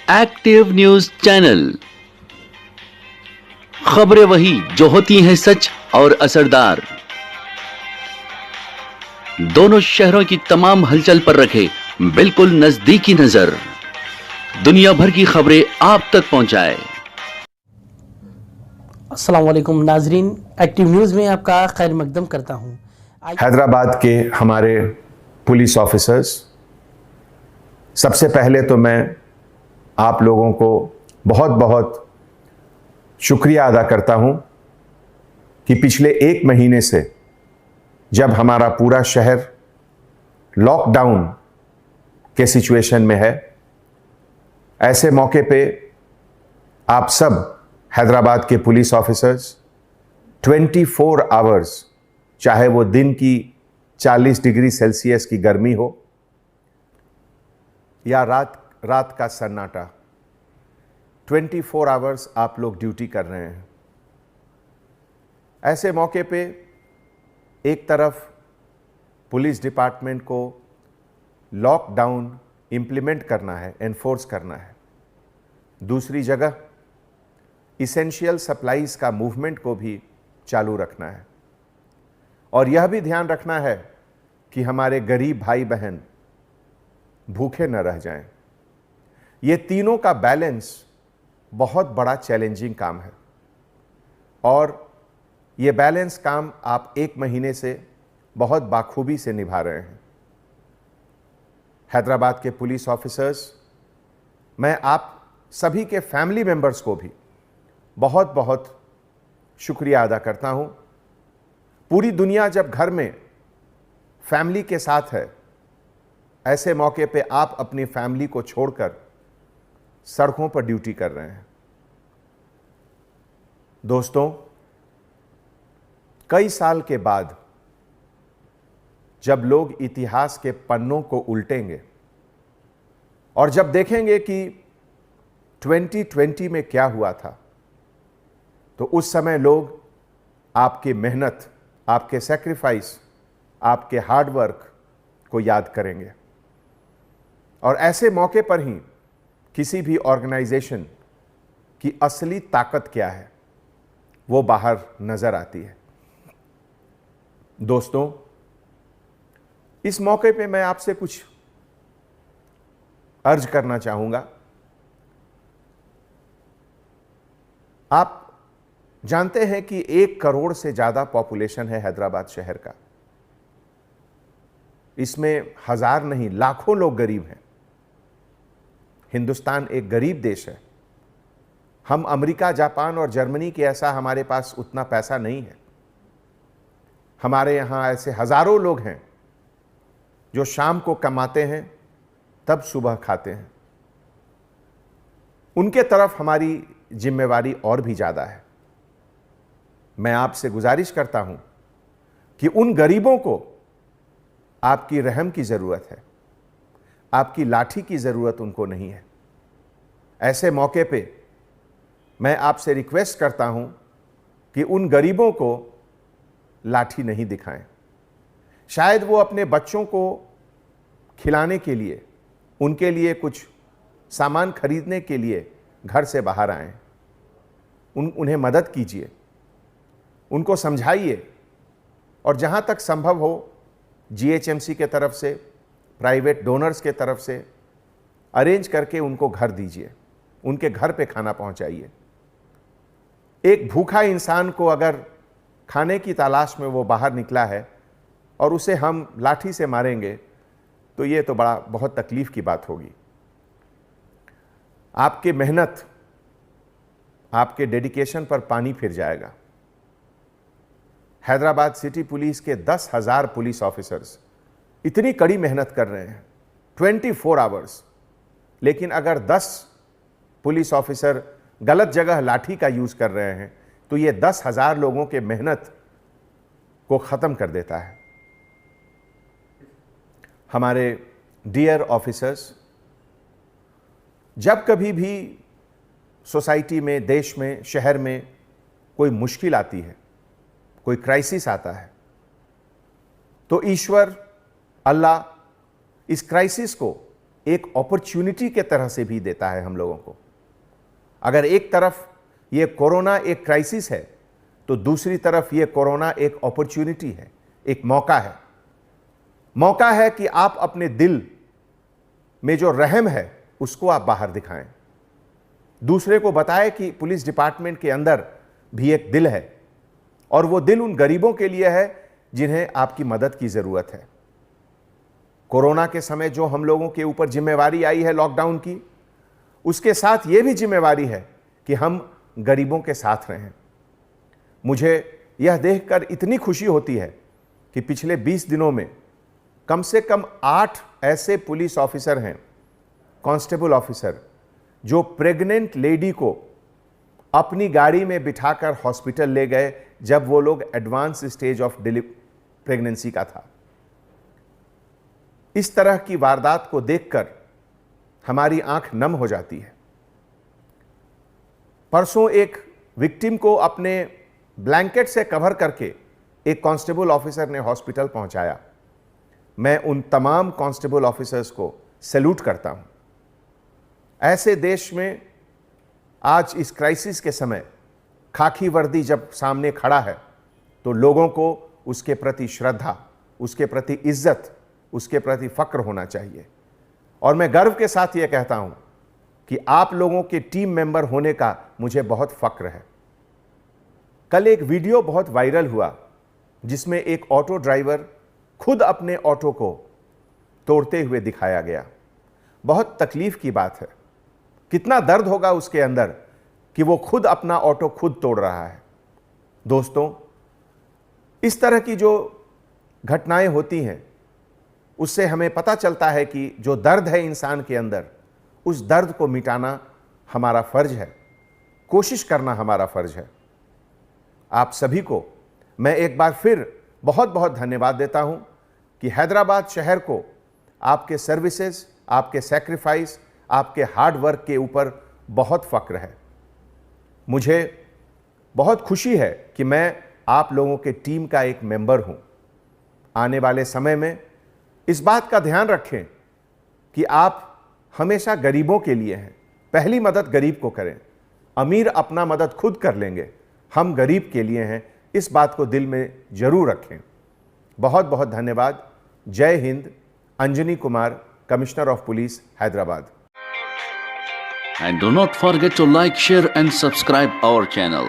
Active news channel. खबरें वही जो होती हैं सच और असरदार। दोनों शहरों की तमाम हलचल पर रखे बिल्कुल नजदीकी नजर। दुनिया भर की खबरें आप तक पहुंचाए। अस्सलाम वालेकुम नाजरीन, एक्टिव न्यूज़ में आपका खैर मकदम करता हूँ। हैदराबाद के हमारे पुलिस ऑफिसर्स, सबसे पहले तो मैं आप लोगों को बहुत बहुत शुक्रिया अदा करता हूं कि पिछले 1 महीने से जब हमारा पूरा शहर लॉकडाउन के सिचुएशन में है, ऐसे मौके पे आप सब हैदराबाद के पुलिस ऑफिसर्स 24 आवर्स, चाहे वो दिन की 40 डिग्री सेल्सियस की गर्मी हो या रात का सन्नाटा, 24 आवर्स आप लोग ड्यूटी कर रहे हैं। ऐसे मौके पे एक तरफ पुलिस डिपार्टमेंट को लॉकडाउन इंप्लीमेंट करना है, एनफोर्स करना है, दूसरी जगह इसेंशियल सप्लाईज का मूवमेंट को भी चालू रखना है और यह भी ध्यान रखना है कि हमारे गरीब भाई बहन भूखे न रह जाएं। ये तीनों का बैलेंस बहुत बड़ा चैलेंजिंग काम है और ये बैलेंस काम आप 1 महीने से बहुत बाखूबी से निभा रहे हैं। हैदराबाद के पुलिस ऑफिसर्स, मैं आप सभी के फैमिली मेंबर्स को भी बहुत बहुत शुक्रिया अदा करता हूं। पूरी दुनिया जब घर में फैमिली के साथ है, ऐसे मौके पे आप अपनी फैमिली को छोड़कर सड़कों पर ड्यूटी कर रहे हैं। दोस्तों, कई साल के बाद जब लोग इतिहास के पन्नों को उल्टेंगे और जब देखेंगे कि 2020 में क्या हुआ था, तो उस समय लोग आपकी मेहनत, आपके सैक्रिफाइस, आपके हार्डवर्क को याद करेंगे और ऐसे मौके पर ही किसी भी ऑर्गेनाइजेशन की असली ताकत क्या है वो बाहर नजर आती है। दोस्तों, इस मौके पे मैं आपसे कुछ अर्ज करना चाहूंगा। आप जानते हैं कि 1 करोड़ से ज्यादा पॉपुलेशन है हैदराबाद शहर का। इसमें हजार नहीं, लाखों लोग गरीब हैं। हिंदुस्तान एक गरीब देश है। हम अमेरिका, जापान और जर्मनी के ऐसा हमारे पास उतना पैसा नहीं है। हमारे यहां ऐसे हजारों लोग हैं जो शाम को कमाते हैं तब सुबह खाते हैं। उनके तरफ हमारी जिम्मेवारी और भी ज्यादा है। मैं आपसे गुजारिश करता हूं कि उन गरीबों को आपकी रहम की जरूरत है, आपकी लाठी की जरूरत उनको नहीं है। ऐसे मौके पे मैं आपसे रिक्वेस्ट करता हूं कि उन गरीबों को लाठी नहीं दिखाएं। शायद वो अपने बच्चों को खिलाने के लिए, उनके लिए कुछ सामान खरीदने के लिए घर से बाहर आएं। उन्हें मदद कीजिए, उनको समझाइए और जहां तक संभव हो जीएचएमसी के तरफ से, प्राइवेट डोनर्स के तरफ से अरेंज करके उनको घर दीजिए, उनके घर पे खाना पहुंचाइए। एक भूखा इंसान को अगर खाने की तलाश में वो बाहर निकला है और उसे हम लाठी से मारेंगे तो ये तो बहुत तकलीफ की बात होगी। आपकी मेहनत, आपके डेडिकेशन पर पानी फिर जाएगा। हैदराबाद सिटी पुलिस के 10,000 पुलिस ऑफिसर्स इतनी कड़ी मेहनत कर रहे हैं 24 आवर्स, लेकिन अगर 10 पुलिस ऑफिसर गलत जगह लाठी का यूज कर रहे हैं तो ये 10,000 लोगों के मेहनत को खत्म कर देता है। हमारे डियर ऑफिसर्स, जब कभी भी सोसाइटी में, देश में, शहर में कोई मुश्किल आती है, कोई क्राइसिस आता है, तो ईश्वर, अल्लाह इस क्राइसिस को एक अपॉर्चुनिटी के तरह से भी देता है हम लोगों को। अगर एक तरफ ये कोरोना एक क्राइसिस है, तो दूसरी तरफ ये कोरोना एक अपॉर्चुनिटी है, एक मौका है। मौका है कि आप अपने दिल में जो रहम है उसको आप बाहर दिखाएं, दूसरे को बताएं कि पुलिस डिपार्टमेंट के अंदर भी एक दिल है, और वो दिल उन गरीबों के लिए है जिन्हें आपकी मदद की जरूरत है। कोरोना के समय जो हम लोगों के ऊपर जिम्मेवारी आई है लॉकडाउन की, उसके साथ ये भी जिम्मेवारी है कि हम गरीबों के साथ रहें। मुझे यह देखकर इतनी खुशी होती है कि पिछले 20 दिनों में कम से कम 8 ऐसे पुलिस ऑफिसर हैं, कांस्टेबल ऑफिसर, जो प्रेग्नेंट लेडी को अपनी गाड़ी में बिठाकर हॉस्पिटल ले गए जब वो लोग एडवांस स्टेज ऑफ प्रेगनेंसी का था। इस तरह की वारदात को देखकर हमारी आंख नम हो जाती है। परसों एक विक्टिम को अपने ब्लैंकेट से कवर करके एक कांस्टेबल ऑफिसर ने हॉस्पिटल पहुंचाया। मैं उन तमाम कांस्टेबल ऑफिसर्स को सैल्यूट करता हूं। ऐसे देश में आज इस क्राइसिस के समय खाकी वर्दी जब सामने खड़ा है, तो लोगों को उसके प्रति श्रद्धा, उसके प्रति इज्जत, उसके प्रति फक्र होना चाहिए। और मैं गर्व के साथ यह कहता हूं कि आप लोगों के टीम मेंबर होने का मुझे बहुत फक्र है। कल एक वीडियो बहुत वायरल हुआ जिसमें एक ऑटो ड्राइवर खुद अपने ऑटो को तोड़ते हुए दिखाया गया। बहुत तकलीफ की बात है। कितना दर्द होगा उसके अंदर कि वो खुद अपना ऑटो खुद तोड़ रहा है। दोस्तों, इस तरह की जो घटनाएं होती हैं उससे हमें पता चलता है कि जो दर्द है इंसान के अंदर, उस दर्द को मिटाना हमारा फर्ज है, कोशिश करना हमारा फर्ज है। आप सभी को मैं एक बार फिर बहुत बहुत धन्यवाद देता हूं कि हैदराबाद शहर को आपके सर्विसेज, आपके सैक्रिफाइस, आपके हार्ड वर्क के ऊपर बहुत फक्र है। मुझे बहुत खुशी है कि मैं आप लोगों के टीम का एक मेंबर हूं। आने वाले समय में इस बात का ध्यान रखें कि आप हमेशा गरीबों के लिए हैं। पहली मदद गरीब को करें। अमीर अपना मदद खुद कर लेंगे, हम गरीब के लिए हैं। इस बात को दिल में जरूर रखें। बहुत बहुत धन्यवाद। जय Hind. Anjani Kumar, commissioner of police, Hyderabad. And do not forget to like, share and subscribe our channel.